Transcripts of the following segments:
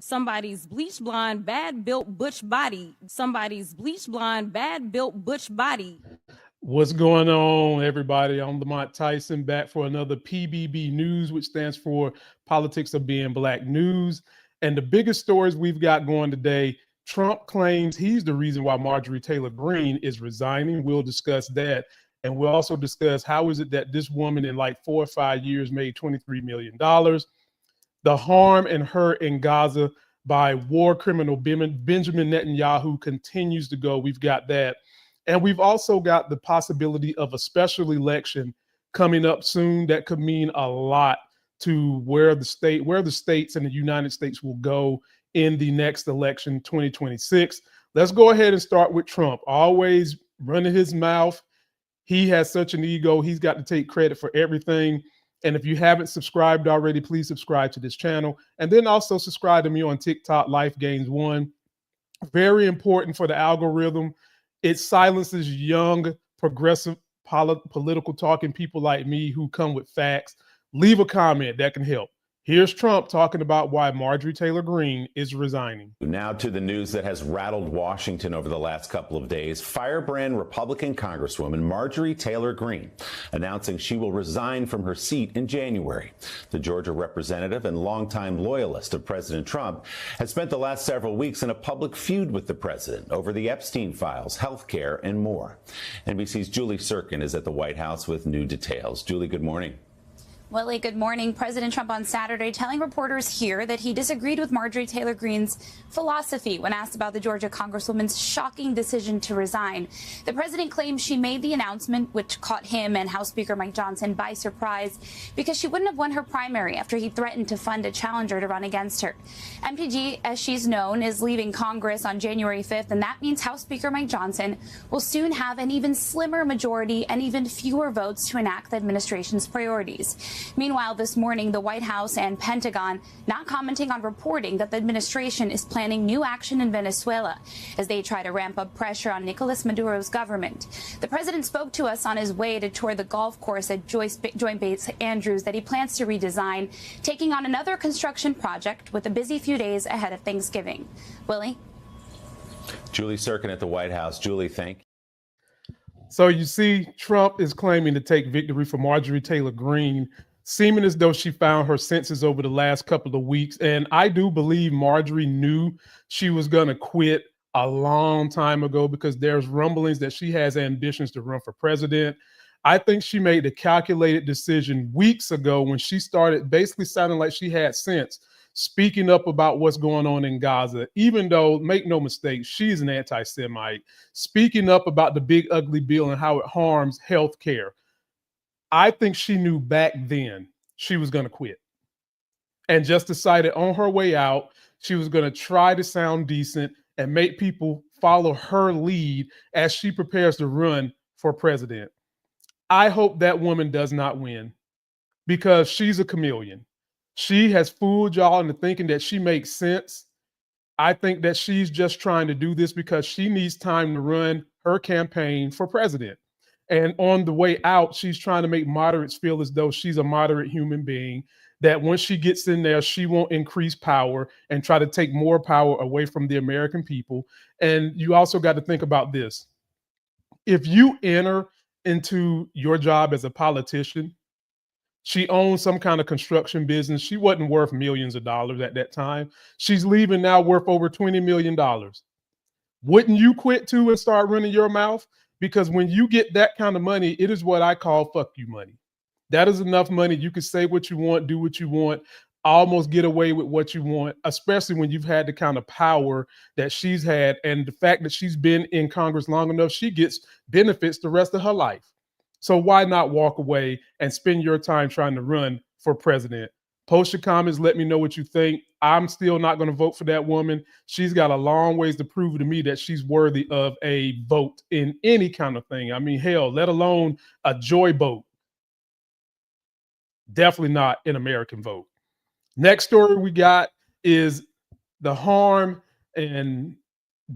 Somebody's bleach blonde, bad built butch body. Somebody's bleach blonde, bad built butch body. What's going on, everybody? I'm Lamont Tyson, back for another PBB News, which stands for Politics of Being Black News. And the biggest stories we've got going today, Trump claims he's the reason why Marjorie Taylor Greene is resigning. We'll discuss that. And we'll also discuss how is it that this woman in like 4 or 5 years made $23 million. The harm in her in Gaza by war criminal Benjamin Netanyahu continues to go. We've got that. And we've also got the possibility of a special election coming up soon that could mean a lot to where the states and the United States will go in the next election, 2026. Let's go ahead and start with Trump. Always running his mouth. He has such an ego. He's got to take credit for everything. And if you haven't subscribed already, please subscribe to this channel. And then also subscribe to me on TikTok, Life Gains One. Very important for the algorithm. It silences young, progressive, political talking people like me who come with facts. Leave a comment that can help. Here's Trump talking about why Marjorie Taylor Greene is resigning. Now to the news that has rattled Washington over the last couple of days. Firebrand Republican Congresswoman Marjorie Taylor Greene announcing she will resign from her seat in January. The Georgia representative and longtime loyalist of President Trump has spent the last several weeks in a public feud with the president over the Epstein files, health care, and more. NBC's Julie Sirkin is at the White House with new details. Julie, good morning. Willie, good morning. President Trump on Saturday telling reporters here that he disagreed with Marjorie Taylor Greene's philosophy when asked about the Georgia Congresswoman's shocking decision to resign. The president claims she made the announcement, which caught him and House Speaker Mike Johnson by surprise, because she wouldn't have won her primary after he threatened to fund a challenger to run against her. MTG, as she's known, is leaving Congress on January 5th, and that means House Speaker Mike Johnson will soon have an even slimmer majority and even fewer votes to enact the administration's priorities. Meanwhile, this morning, the White House and Pentagon not commenting on reporting that the administration is planning new action in Venezuela as they try to ramp up pressure on Nicolas Maduro's government. The president spoke to us on his way to tour the golf course at Joint Base Andrews that he plans to redesign, taking on another construction project with a busy few days ahead of Thanksgiving. Willie? Julie Sirkin at the White House. Julie, thank you. So you see, Trump is claiming to take victory for Marjorie Taylor Greene, seeming as though she found her senses over the last couple of weeks. And I do believe Marjorie knew she was going to quit a long time ago because there's rumblings that she has ambitions to run for president. I think she made the calculated decision weeks ago when she started basically sounding like she had sense, speaking up about what's going on in Gaza, even though, make no mistake, she's an anti-Semite, speaking up about the big ugly bill and how it harms health care. I think she knew back then she was going to quit and just decided on her way out, she was going to try to sound decent and make people follow her lead as she prepares to run for president. I hope that woman does not win because she's a chameleon. She has fooled y'all into thinking that she makes sense. I think that she's just trying to do this because she needs time to run her campaign for president. And on the way out, she's trying to make moderates feel as though she's a moderate human being, that once she gets in there, she won't increase power and try to take more power away from the American people. And you also got to think about this. If you enter into your job as a politician, she owns some kind of construction business. She wasn't worth millions of dollars at that time. She's leaving now worth over $20 million. Wouldn't you quit too and start running your mouth? Because when you get that kind of money, it is what I call fuck you money. That is enough money. You can say what you want, do what you want, almost get away with what you want, especially when you've had the kind of power that she's had. And the fact that she's been in Congress long enough, she gets benefits the rest of her life. So why not walk away and spend your time trying to run for president? Post your comments. Let me know what you think. I'm still not going to vote for that woman. She's got a long ways to prove to me that she's worthy of a vote in any kind of thing. I mean, hell, let alone a joy vote. Definitely not an American vote. Next story we got is the harm and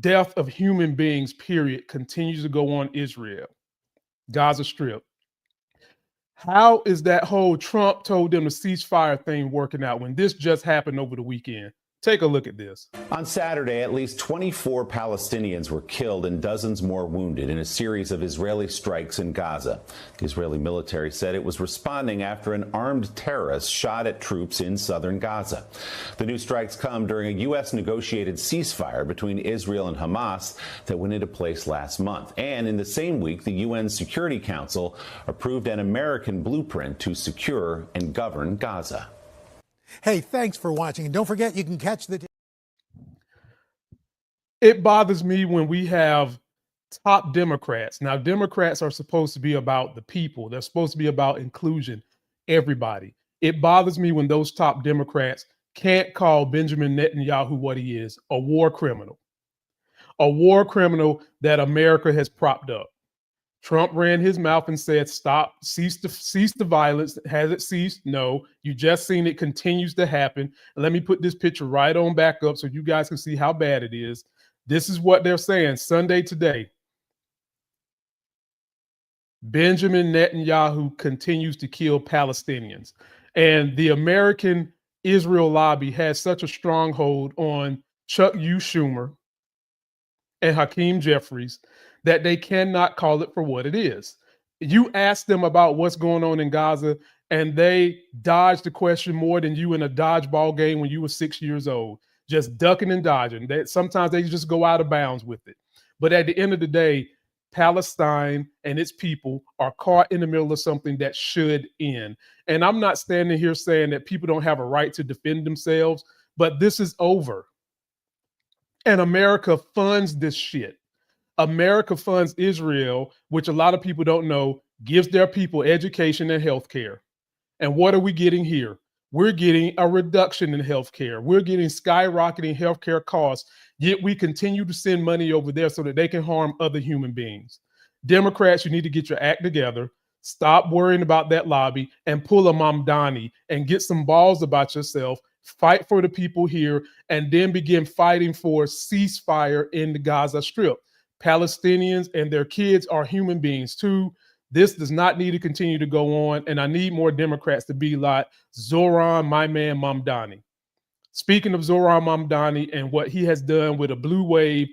death of human beings, period, continues to go on Israel, Gaza Strip. How is that whole Trump told them to ceasefire thing working out when this just happened over the weekend? Take a look at this. On Saturday, at least 24 Palestinians were killed and dozens more wounded in a series of Israeli strikes in Gaza. The Israeli military said it was responding after an armed terrorist shot at troops in southern Gaza. The new strikes come during a U.S. negotiated ceasefire between Israel and Hamas that went into place last month. And in the same week, the UN Security Council approved an American blueprint to secure and govern Gaza. Hey, thanks for watching. And don't forget, you can catch the... It bothers me when we have top Democrats. Now, Democrats are supposed to be about the people. They're supposed to be about inclusion, everybody. It bothers me when those top Democrats can't call Benjamin Netanyahu what he is, a war criminal that America has propped up. Trump ran his mouth and said, stop, cease the violence. Has it ceased? No. You just seen it continues to happen. And let me put this picture right on back up so you guys can see how bad it is. This is what they're saying Sunday today. Benjamin Netanyahu continues to kill Palestinians. And the American Israel lobby has such a stronghold on Chuck Schumer and Hakeem Jeffries that they cannot call it for what it is. You ask them about what's going on in Gaza, and they dodge the question more than you in a dodgeball game when you were 6 years old, just ducking and dodging. Sometimes they just go out of bounds with it. But at the end of the day, Palestine and its people are caught in the middle of something that should end. And I'm not standing here saying that people don't have a right to defend themselves, but this is over. And America funds this shit. America funds Israel, which a lot of people don't know, gives their people education and health care. And what are we getting here? We're getting a reduction in health care. We're getting skyrocketing health care costs, yet we continue to send money over there so that they can harm other human beings. Democrats, you need to get your act together. Stop worrying about that lobby and pull a Mamdani and get some balls about yourself. Fight for the people here and then begin fighting for ceasefire in the Gaza Strip. Palestinians and their kids are human beings too. This does not need to continue to go on, and I need more Democrats to be like Zoran, my man Mamdani. Speaking of Zoran Mamdani and what he has done with a blue wave,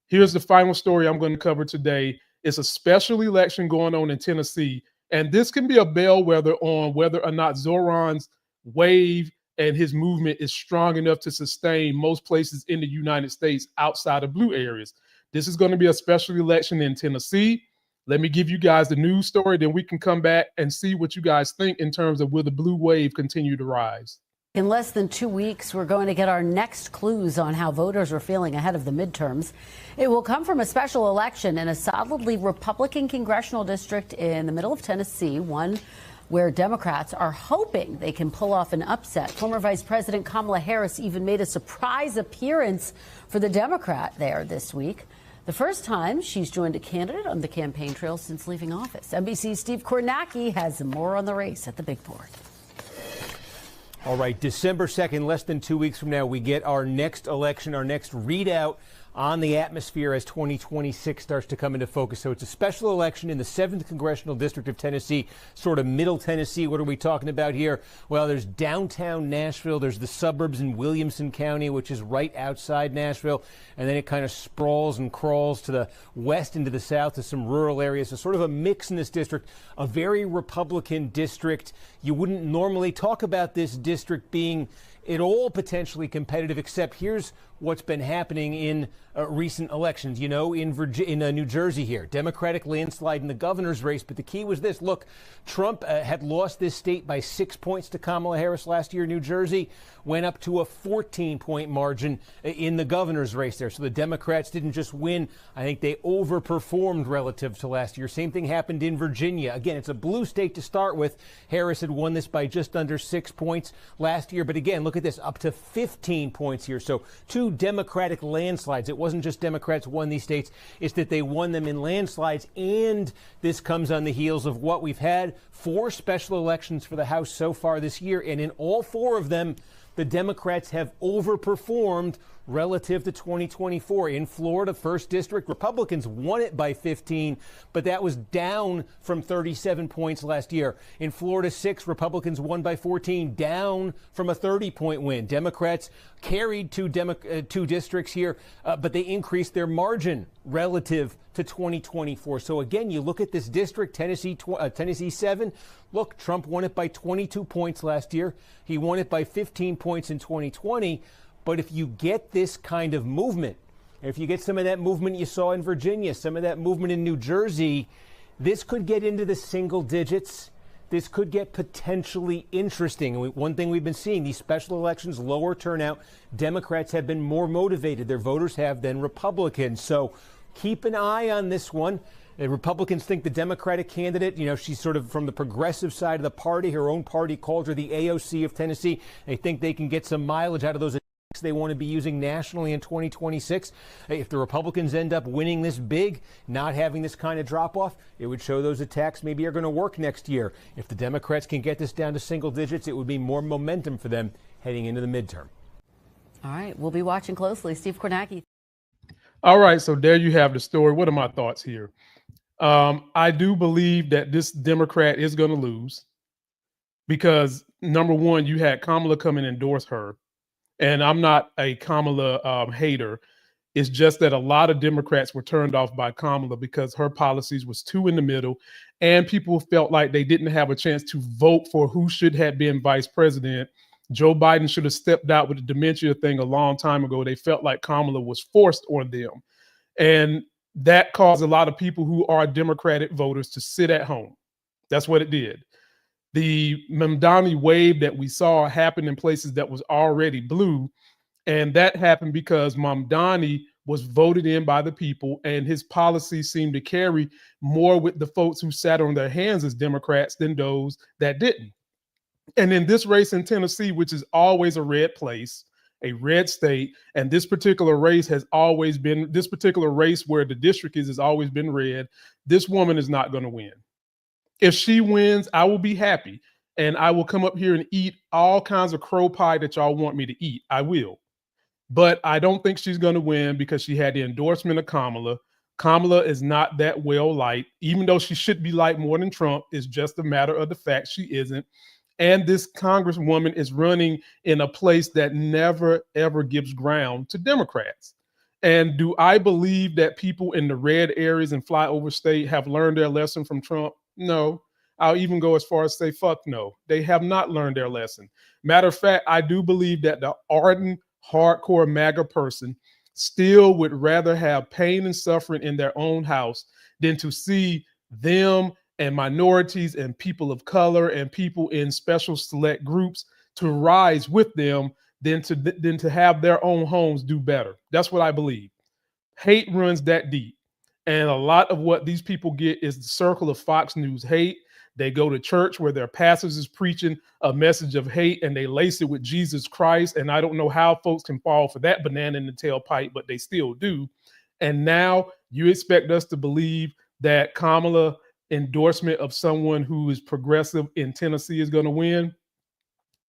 here's the final story I'm going to cover today. It's a special election going on in Tennessee, and this can be a bellwether on whether or not Zoran's wave and his movement is strong enough to sustain most places in the United States outside of blue areas. This is going to be a special election in Tennessee. Let me give you guys the news story, then we can come back and see what you guys think in terms of will the blue wave continue to rise. In less than 2 weeks, we're going to get our next clues on how voters are feeling ahead of the midterms. It will come from a special election in a solidly Republican congressional district in the middle of Tennessee, one where Democrats are hoping they can pull off an upset. Former Vice President Kamala Harris even made a surprise appearance for the Democrat there this week. The first time she's joined a candidate on the campaign trail since leaving office. NBC's Steve Kornacki has more on the race at the big board. All right, December 2nd, less than 2 weeks from now, we get our next election, our next readout on the atmosphere as 2026 starts to come into focus. So it's a special election in the 7th Congressional District of Tennessee, sort of middle Tennessee. What are we talking about here? Well, there's downtown Nashville. There's the suburbs in Williamson County, which is right outside Nashville. And then it kind of sprawls and crawls to the west and to the south to some rural areas. So sort of a mix in this district, a very Republican district. You wouldn't normally talk about this district being at all potentially competitive, except here's what's been happening in recent elections. You know, in New Jersey here, Democratic landslide in the governor's race. But the key was this. Look, Trump had lost this state by 6 points to Kamala Harris last year. New Jersey went up to a 14-point margin in the governor's race there. So the Democrats didn't just win. I think they overperformed relative to last year. Same thing happened in Virginia. Again, it's a blue state to start with. Harris had won this by just under 6 points last year. But again, look at this, up to 15 points here. So two Democratic landslides. It wasn't just Democrats won these states. It's that they won them in landslides. And this comes on the heels of what we've had 4 special elections for the House so far this year. And in all 4 of them, the Democrats have overperformed relative to 2024. In Florida, 1st District, Republicans won it by 15, but that was down from 37 points last year. In Florida 6, Republicans won by 14, down from a 30-point win. Democrats carried two districts here, but they increased their margin relative to 2024. So again, you look at this district, Tennessee 7. Look, Trump won it by 22 points last year. He won it by 15 points in 2020. But if you get this kind of movement, if you get some of that movement you saw in Virginia, some of that movement in New Jersey, this could get into the single digits. This could get potentially interesting. One thing we've been seeing, these special elections, lower turnout, Democrats have been more motivated, their voters have, than Republicans. So keep an eye on this one. The Republicans think the Democratic candidate, she's sort of from the progressive side of the party. Her own party called her the AOC of Tennessee. They think they can get some mileage out of those they want to be using nationally in 2026. If the Republicans end up winning this big, not having this kind of drop-off, it would show those attacks maybe are going to work next year. If the Democrats can get this down to single digits, it would be more momentum for them heading into the midterm. All right, we'll be watching closely. Steve Kornacki. All right, so there you have the story. What are my thoughts here? I do believe that this Democrat is going to lose because, number one, you had Kamala come and endorse her. And I'm not a Kamala hater. It's just that a lot of Democrats were turned off by Kamala because her policies was too in the middle, and people felt like they didn't have a chance to vote for who should have been vice president. Joe Biden should have stepped out with the dementia thing a long time ago. They felt like Kamala was forced on them. And that caused a lot of people who are Democratic voters to sit at home. That's what it did. The Mamdani wave that we saw happened in places that was already blue. And that happened because Mamdani was voted in by the people, and his policies seemed to carry more with the folks who sat on their hands as Democrats than those that didn't. And in this race in Tennessee, which is always a red place, a red state, and this particular race has always been, this particular race where the district is has always been red, this woman is not going to win. If she wins, I will be happy, and I will come up here and eat all kinds of crow pie that y'all want me to eat. I will. But I don't think she's going to win because she had the endorsement of Kamala. Kamala is not that well liked, even though she should be liked more than Trump. It's just a matter of the fact she isn't. And this congresswoman is running in a place that never, ever gives ground to Democrats. And do I believe that people in the red areas and flyover state have learned their lesson from Trump? No. I'll even go as far as say, fuck no. They have not learned their lesson. Matter of fact, I do believe that the ardent, hardcore MAGA person still would rather have pain and suffering in their own house than to see them and minorities and people of color and people in special select groups to rise with them than to have their own homes do better. That's what I believe. Hate runs that deep. And a lot of what these people get is the circle of Fox News hate. They go to church where their pastors is preaching a message of hate and they lace it with Jesus Christ. And I don't know how folks can fall for that banana in the tailpipe, but they still do. And now you expect us to believe that Kamala endorsement of someone who is progressive in Tennessee is going to win.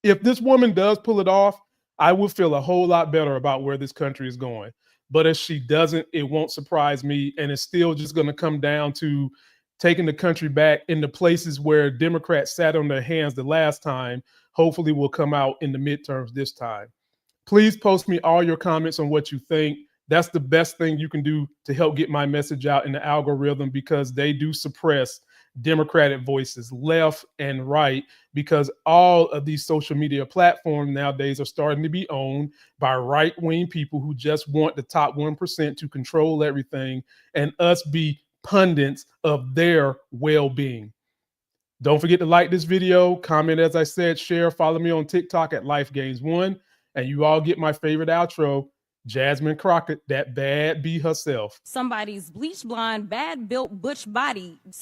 If this woman does pull it off, I will feel a whole lot better about where this country is going. But if she doesn't, it won't surprise me. And it's still just going to come down to taking the country back in the places where Democrats sat on their hands the last time. Hopefully will come out in the midterms this time. Please post me all your comments on what you think. That's the best thing you can do to help get my message out in the algorithm, because they do suppress Democratic voices left and right, because all of these social media platforms nowadays are starting to be owned by right-wing people who just want the top 1% to control everything and us be pundits of their well-being. Don't forget to like this video, comment, as I said, share, follow me on TikTok at LifeGains1, and you all get my favorite outro, Jasmine Crockett, that bad bee herself. Somebody's bleach blonde, bad built butch body.